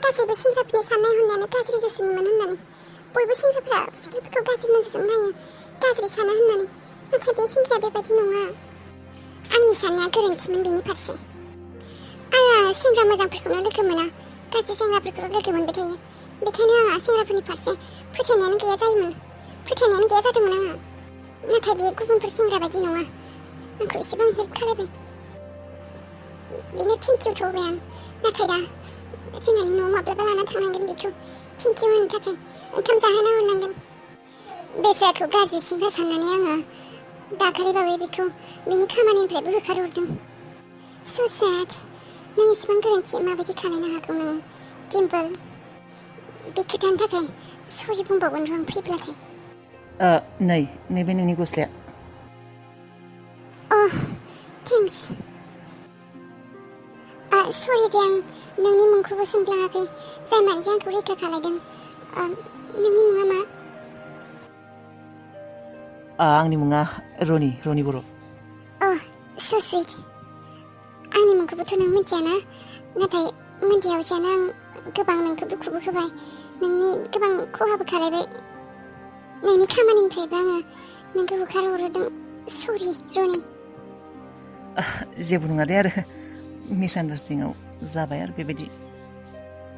गासैबो सेंग्राफोरनि साननाय हनायानो गाज्रि गोसोनिमोन होननानै बयबो सेंग्राफोरा सिख्लाफोरखौ गाज्रि नोजोरजों नायो, गाज्रि साना होननानै। नाथाय बे सेंग्राया बेबायदि नङा। आंनि साननाया गोरोन्थिमोन बेनि फारसे। आंहा सेंग्रा मोजांफोरखौनो लोगो मोना, गाज्रि सेंग्राफोरखौ लोगो मोनबाय थायो। बेखायनो आंहा सेंग्राफोरनि फारसे फोथायनायानो गैया जादोंमोन आंहा। नाथाय बे गुबुनफोर सेंग्रा बायदि नङा, आंखौ एसेबां हेल्प खालामबाय। बेनो थेंकिउ थ'बाय आं। नाथाय दा जोंहानि न'आव माब्लाबा लाना थांनांगोन बेखौ थेंकिउ होनो थाखाय ओंखाम जाहोना हरनांगोन। बेस्राखौ गाज्रि सेंग्रा साननानै आङो दाखालिबावै बेखौ बेनि खामानिनिफ्रायबो होखारहरदों। स' सेड। नों इसेबां गोरोन्थि माबायदि खालामनो हागौ नों डिम्पोल? बे खोथानि थाखाय सरि बुंबावगोन र' आं फैब्लाथाय। नैबे नोंनि गस्लाया। थेंक्स। सरि दे, आं नोंनि मुंखौबो सोंफ्लाङाखै, जाय मानसिया आंखौ रैखा खालामदों। नोंनि मुङा मा? आंनि मुङा रनि बर'। स' सुइट। आंनि मुंखौबोथ' नों मिथियाना, नाथाय मिथियावसानो आं गोबां नोंखौ दुखुबो होबाय, नोंनि गोबां खहाबो खालामबाय। नोंनि खामानिनिफ्रायबो आङो नोंखौ होखारहरदों। सरि रनि। जेबो नङा दे, आरो मिसआन्डारस्टेन्डिंआव जाबाय आरो बेबायदि।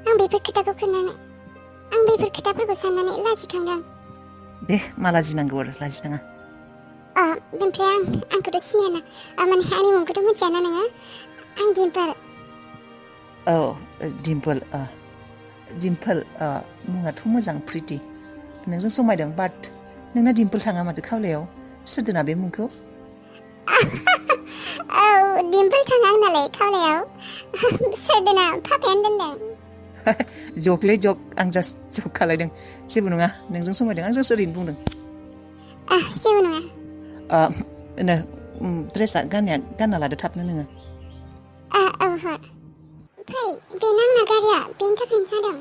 आं बेफोर खोथाफोरखौ साननानै लाजिखांदों। दे मा लाजिनांगौ आरो, लाजिनाङा। ओमफ्राय आंखौथ' सिनायाना, माने आंनि मुंखौथ' मिथियाना नोङो? आं डिम्पोल। डिम्पोल मुङाथ' मोजां, प्रिटि। नोंजों समायदों, बाट नोंना डिम्पोल थाङा माथो खावलायाव? सोर दोना बे मुंखौ? डिम्पोल थाङा आंनालाय खावलायाव। सोर दोना? पापायानो दोनदों। जकलै जक, आं जास्ट जक खालायदों। जेबो नङा, नोंजों समायदों, आं जास्ट ओरैनो बुंदों। जेबो नङा। ड्रेसआ गानना लादो थाबनो नोङो। हर। फै, बेनो आंना गारिया, बेनि थाखायनो जादों।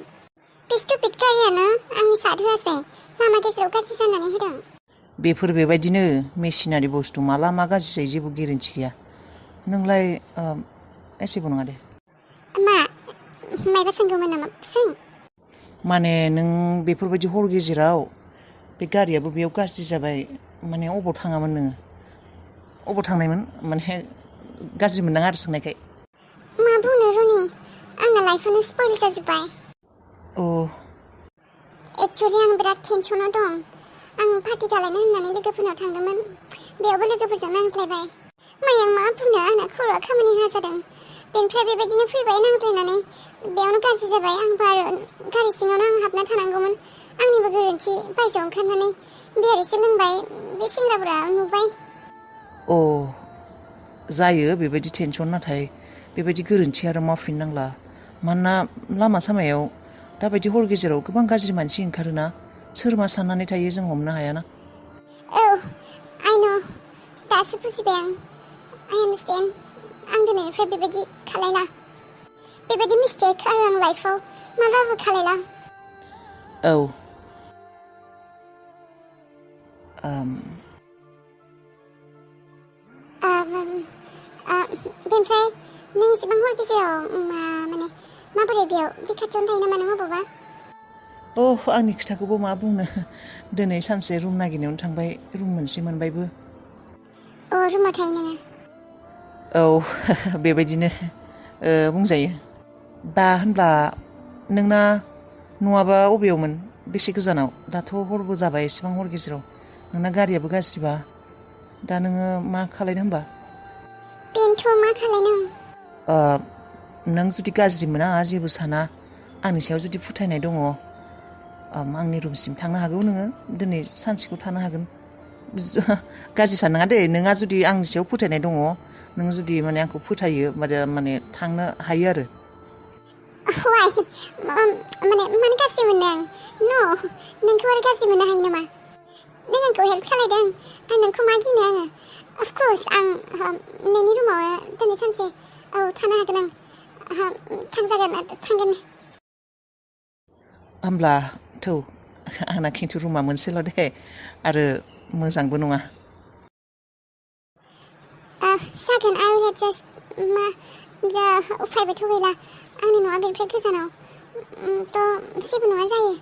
बे स्टुपिड गारियानो आंनि सार्ट होआसै, लामा गेजेराव गाज्रि जानानै होदों। बेफोर बेबायदिनो मेसिनारि बुस्थु, माला मा गाज्रि जायो जेबो गेरेन्थि गैया। नोंलाय एसेबो नङा दे। मायबा सोंगौमोन नामा? सों। माने नों बेफोरबायदि हर गेजेराव बे गारियाबो बेयाव गाज्रि जाबाय, माने अबाव थाङामोन नोङो? अबाव थांनायमोन? माने गाज्रि मोननाङा आरो सोंनायखाय। मा बुंनो रनि, आंना लाइफआनो स्पइल जाजोब्बाय। एक्चुवेलि आं बिराद टेनसनाव दं। आं पार्टि खालामनो होननानै लोगोफोरनाव थांदोंमोन, बेयावबो लोगोफोरजों नांज्लायबाय। मैया मा बुंनो, आंना खर'आ खामानि होआ जादों। बेनिफ्राय बेबायदिनो फैबाय नांज्लायनानै, बेयावनो गाज्रि जाबाय। आंबो आरो गारि सिङावनो आं हाबना थानांगौमोन, आंनिबो गोरोन्थि। बायजोआव ओंखारनानै बियार एसे लोंबाय, बे सेंग्राफोरा नुबाय। जायो बेबायदि टेनसन, नाथाय बेबायदि गोरोन्थि आरो मावफिननांला। मानोना लामा सामायाव दाबायदि हर गेजेराव गोबां गाज्रि मानसि ओंखारोना, सोर मा साननानै थायो जों हमनो हायाना। आइ नो, दासो बुजिबाय आं। आइ आन्डारस्टेन्ड। आं दिनैनिफ्राय बेबायदि खालायला। बेबायदि मिस्टेक आरो आं लाइफआव माब्लाबाबो खालायला। बेनिफ्राय नों एसेबां हर गेजेराव माने माबोरै बेयाव? बे खाथियावनो थायो नामा नों अबावबा? आंनि खोथाखौबो मा बुंनो, दिनै सानसे रुम नागिरनायावनो थांबाय, रुम मोनसे मोनबायबो। रुमाव थायो नोङो? बेबायदिनो बुंजायो। दा होनब्ला नोंना न'आबा अबेयावमोन? बेसे गोजानाव? दाथ' हरबो जाबाय, एसेबां हर गेजेराव नोंना गारियाबो गाज्रिबा दा नोङो मा खालायनो होनबा? बेनोथ' मा खालायनो? नों जुदि गाज्रि मोना, जेबो साना, आंनि सायाव जुदि फोथायनाय दङ, आंनि रुमसिम थांनो हागौ। नोङो दिनै सानसेखौ थानो हागोन। गाज्रि साननाङा दे, नोंहा जुदि आंनि सायाव फोथायनाय दङ, नों जुदि माने आंखौ फोथायो, माने थांनो हायो आरो। माने गाज्रि मोनदों? नोंखौ आरो गाज्रि मोननो हायो नामा? नों आंखौ हेल्प खालायदों, आं नोंखौ मा गिनो आङो? अफकर्स आं नोंनि रुमाव दिनै सानसे थानो हागोन। आं थांगोन। होमब्ला थौ, आंना खिन्थु रुमा मोनसेल' दे, आरो मोजांबो नङा। जागोन, आं जास्ट उफायबोथ' गैला। आंनि न'आ बेनिफ्राय गोजानाव, थ' जेबो नङा जायो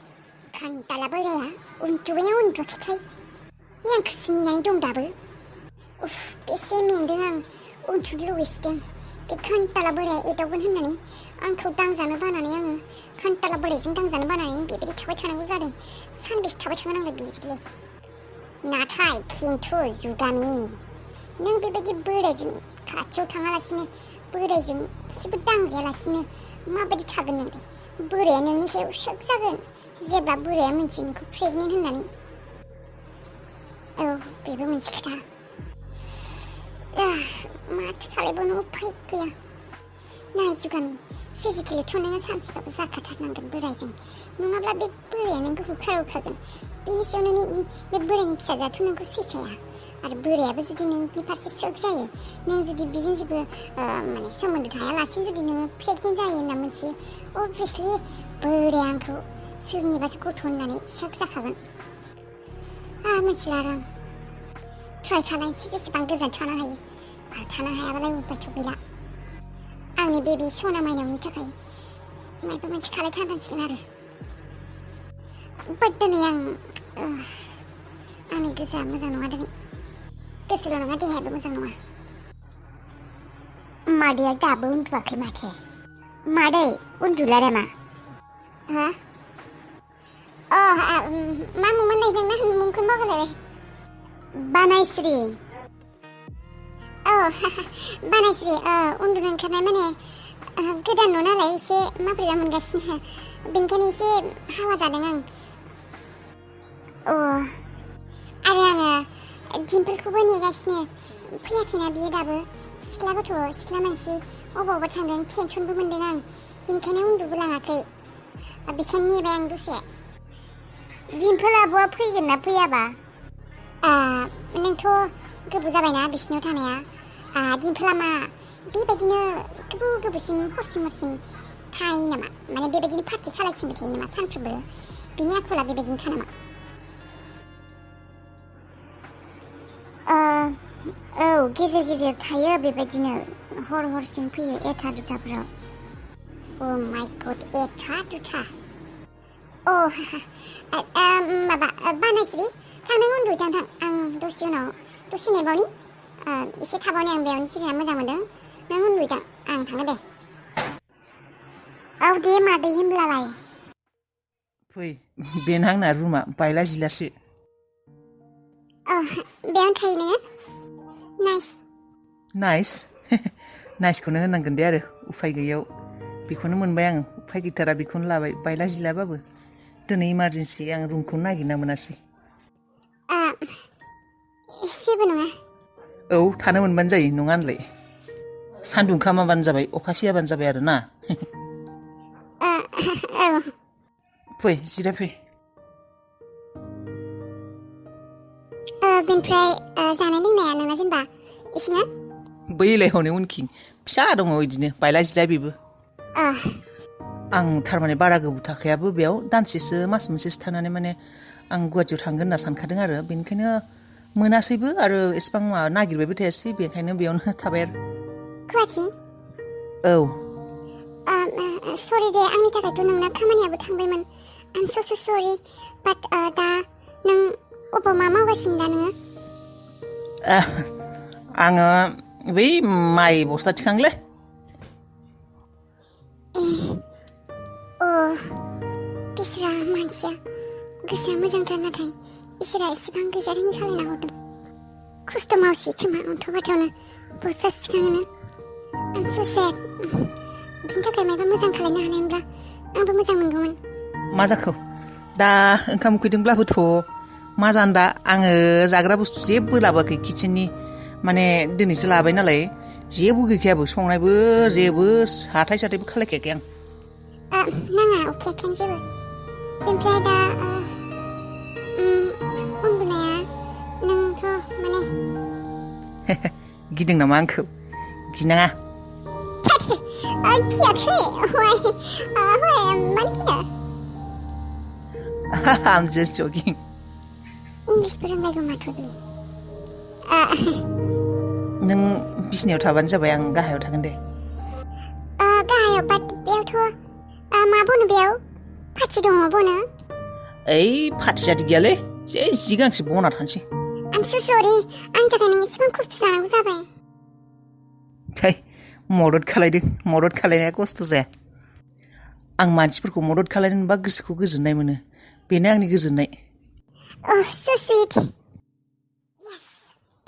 खान्थाला बोराया उन्दुबायना उन्दुवाखैथाय आंखौसो नेनानै दं दाबो उफ बेसे मेंदों आं उन्दुनो लुबैसिदों बे खान्थाला बोराया एदावगोन होननानै आंखौ दांजानो बानानै आङो खान्थाला बोरायजों दांजानो बानानै बेबायदि थाबाय थानांगौ जादों सानबेसे थाबाय थागोन आंलाय बिदिलाय नाथाय खिन्थु जुगामि नों बेबायदि बोरायजों खाथियाव थाङालासिनो बोरायजों एसेबो दांजायालासिनो माबायदि थागोन नोंलाय बोराया नोंनि सायाव शक जागोन जेब्ला बोराया मिन्थियो नोंखौ प्रेगनेन्ट होननानै औ बेबो मोनसे खोथा माथो खालायबावनो उफाय गैया नाय जुगामि फिजिकेलिथ' नोङो सानसेबाबो जाखाथारनांगोन बोरायजों नङाब्ला बे बोराया नोंखौ होखारखागोन बेनि सायाव नोंनि बे बोरायनि फिसाजोआथ' नोंखौ सैखाया आरो बोरायाबो जुदि नोंनि फारसे शक जायो नों जुदि बेजों जेबो माने सोमोन्दो थायालासिनो जुदि नोङो प्रेगनेन्ट जायो होनना मिथियो अभियासलि बोराया आंखौ सोरनिबासो गथ' होननानै शक जाखागोन मिथिला आरो आं ट्राइ खालायनोसै जेसेबां गोजान थानो हायो आरो थानो हायाबालाय उपायथ' गैला आंनि बेबि सना माइनावनि थाखाय माबा मोनसे खालायथारनांसिगोन आरो बाट दिनै आंनि गोसोआ मोजां नङा दिनै गोसोल' नङा देहायाबो मोजां नङा मादैया दाबो उन्दुवाखै माथो मादै उन्दुला नामा हा मा मुंमोन नोंना मुंखौनो बावगारलायबाय बानायस्रि बानायस्रि उन्दुनो ओंखारनाय माने गोदान न' नालाय एसे माबोरैबा मोनगासिनो बेनिखायनो एसे हावा जादों आं आरो आङो दिम्पोलखौबो नेगासिनो फैयाखैना बियो दाबो सिख्ला गथ' सिख्ला मानसि अबावबा थांदों टेनसनबो मोनदों आं बेनिखायनो उन्दुबो लाङाखै बेखायनो नेबाय आं दसे दिम्पोल आब'आ फैगोन ना फैयाबा नोंथ' गोबाव जाबायना बिसिनाव थानाया दिम्पोला मा बेबायदिनो गोबावसिम हरसिम थायो नामा माने बेबायदिनो पार्टि खालायथिंबाय थायो नामा सानफ्रोमबो बिनि आखला बेबायदिनोखा नामा औ गेजेर थायो बेबायदिनो हरसिम फैयो एथा दुथाफोराव माय गड एथा दुथा माबा बानायस्रि थांनांगौ उन्दुहैथां आं दसे उनाव दसे नेबावनि एसे थाबावनि आं बेयावनो जिरायना मोजां मोनदों नों उन्दुहैथां आं थाङो दे औ दे मादै होनब्लालाय फै बेनो आंना रुमा बायला जिलासो बेयावनो थायो नोङो नाइस नाइसखौनो होनांगोन दे आरो उफाय गैयैयाव बेखौनो मोनबाय आं उफाय गैथारा बेखौनो लाबाय बायला जिलाबाबो दिनै इमारजेन्सि आं रुमखौनो नागिरना मोनासै जेबो नङा औ थानो मोनबानो जायो नङा होनलाय सान्दुं खामाबानो जाबाय अखा सियाबानो जाबाय आरो ना फै जिराय फै बेनिफ्राय जानाय लोंनाया नोंना जेनेबा इसिङा बैलाय हनै उनखिं फिसा दङ बिदिनो बायला जिला बेबो आं थारमाने बारा गोबाव थाखायाबो बेयाव दानसेसो मास मोनसेसो थानानै माने आं गुवाहाटियाव थांगोन होनना सानखादों आरो बेनिखायनो मोनासैबो आरो एसेबां नागिरबायबो थायासै बेनिखायनो बेयावनो थाबाय आरो गुवाहाटि औ सरि दे आंनि थाखायथ' नोंना खामानियाबो थांबायमोन आं स' सरि बाट दा नों अबाव मा मावगासिनो दा नोङो आङो बै माइ बस्था थिखांलै बिसोरा मानसिया गोसोआ मोजांथार नाथाय इसोरा एसेबां गैजारोङि खालायना हरदों खस्थ' मावसै खोमा अन्थ' बाथावनो बस्था थिखाङोनो आं स' बिनि थाखाय मायबा मोजां खालायनो हानायमोनब्ला आंबो मोजां मोनगौमोन मा जाखो दा ओंखाम उखैदोंब्लाबोथ' मा जानो दा आङो जाग्रा बुस्थु जेबो लाबोआखै किचेननि माने दिनैसो लाबाय नालाय जेबो गैखायाबो संनायबो जेबो हाथाय साथायबो खालायखायाखै आं नाङा उखैयाखैनो जेबो ओमफ्राय दा उन्दुनाया नोंथ' माने गिदों नामा आंखौ गिनाङा गियाखै मानो गिनो I'm just joking इंलिसबो रोंलायगौ माथो बे नों बिसिनायाव थाबानो जाबाय आं गाहायाव थागोन दे गाहायाव बाट बेयावथ' मा बनो बेयाव पार्टि दङ बनो ओइ पार्टि जाति गैयालै जे जि गांसे बना थांसै I'm so sorry आंनि थाखाय नों एसेबां खस्थ' जानांगौ जाबाय थै मदद खालायनाया खस्थ' जाया आं मानसिफोरखौ मदद खालायनो मोनबा गोसोखौ गोजोननाय मोनो बेनो आंनि गोजोननाय Oh so sweet Yes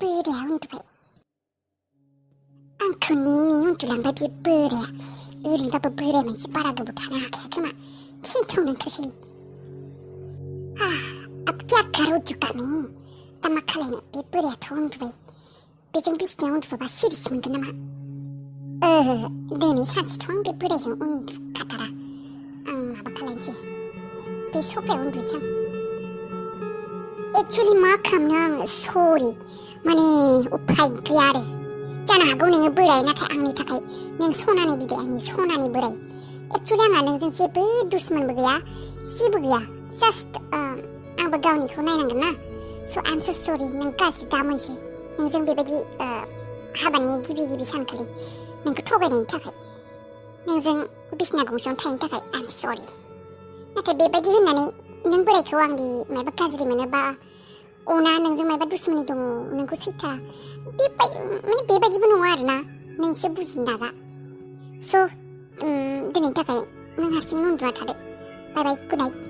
बोराया उन्दुबाय आंखौ नेयै उन्दुलांबाय बे बोराया ओरैनोबाबो बोराय मानसि बारा गोबाव थानो हाखाया खोमा थैथावनो ओंखारखायो अब क्या करो जुगामी दा मा खालायनो बे बोरायाथ' उन्दुबाय बेजों बिसिनायाव उन्दुबा सिरिस मोनगोन नामा दिनै सानसेथ' आं बे बोरायजों उन्दुखाथारा आं माबा खालायनोसै बे सफायाव उन्दुनोसै आं एक्चुवेलि मा खालामनो आङो सरि माने उफाय गैया आरो जानो हागौ नोङो बोराय नाथाय आंनि थाखाय नों सनानि बिदै आंनि सनानि बोराय एक्चुवेलि आंहा नोंजों जेबो दुश्मनबो गैया जेबो गैया जास्ट आंबो गावनिखौ नायनांगोन ना स' आइ एम स' सरि नों गाज्रि दा मोनसे नोंजों बेबायदि हाबानि गिबि सानखालि नोंखौ थगायनायनि थाखाय नोंजों बिसना गंसेयावनो थायैनि थाखाय आइ एम सरि नाथाय बेबायदि होननानै नों बोरायखौ आंनि माबा गाज्रि मोनोबा अना नोंजों माबा दुश्मनि दङ नोंखौ सैथारा बेबायदिबो नङा आरोना नों एसे बुजिनो नाजा स' दिनैनि थाखाय नों हारसिं उन्दुना थादो बाय बाय गुड नाइट